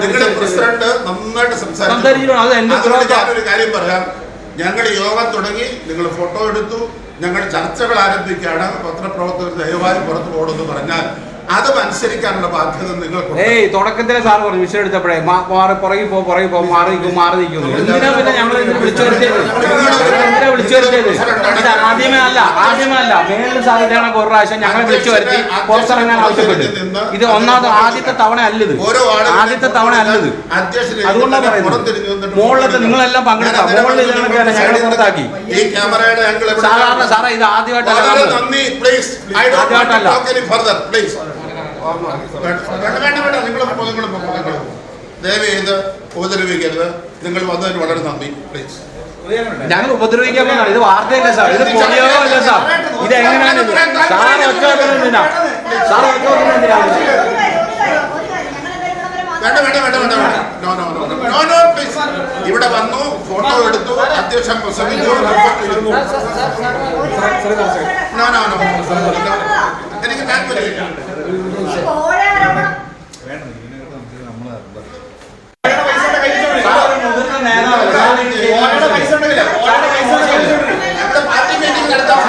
നിങ്ങളുടെ പ്രസിഡന്റ് നന്നായിട്ട് സംസാരിച്ചു. ഒരു കാര്യം പറയാം, ഞങ്ങൾ യോഗം തുടങ്ങി, നിങ്ങൾ ഫോട്ടോ എടുത്തു, ഞങ്ങൾ ചർച്ചകൾ ആരംഭിക്കുകയാണ്. പത്രപ്രവർത്തകർ ദയവായി പുറത്തു പോകണമെന്ന് പറഞ്ഞാൽ അത് അനുസരിക്കാനുള്ള ബാധ്യത നിങ്ങൾക്ക്. തുടക്കത്തിലെ സാർ പറഞ്ഞു വിഷയം എടുത്തപ്പോഴേ പുറകെ പോ മാറി നിൽക്കുന്നു. എന്തിനാ പിന്നെ ഞങ്ങൾ വിളിച്ചു വരുത്തിയത്? ആദ്യമേ അല്ല മേലും സാർ ഇതേണക്ക് ഒരു പ്രാവശ്യം ഞങ്ങളെ വിളിച്ചു വരുത്തി പുറത്തിറങ്ങാൻ ആവശ്യപ്പെട്ടു. ഇത് ഒന്നാമത് ആദ്യത്തെ തവണ അല്ലത്, അതുകൊണ്ടാണ് പറയുന്നത്. മുകളിലത്തെ നിങ്ങളെല്ലാം പങ്കെടുക്കാം, മുകളിൽ ഇതേണക്കാണ് ഞങ്ങളെ പുറത്താക്കി. സാധാരണ സാറേ ഇത് ആദ്യമായിട്ടല്ല. ദയവ് ചെയ്ത് ഉപദ്രവിക്കരുത്. നിങ്ങൾ വന്നതിന് വളരെ നന്ദി. പ്ലീസ്. ഞങ്ങൾ ഉപദ്രവിക്കാൻ പോകുന്നതാണ്. ഇത് വാർത്തയല്ല സാർ, ഇത് പൊതുയോഗമല്ല സാർ. ഇത് എങ്ങനെയാണ് സാർ ഒറ്റ എന്തിനാ? ഇവിടെ വന്നു, ഫോട്ടോ എടുത്തു, അധ്യക്ഷൻ പ്രസംഗിച്ചു. എനിക്ക് താല്പര്യമില്ല. പാർട്ടി മീറ്റിംഗ് നടത്താം.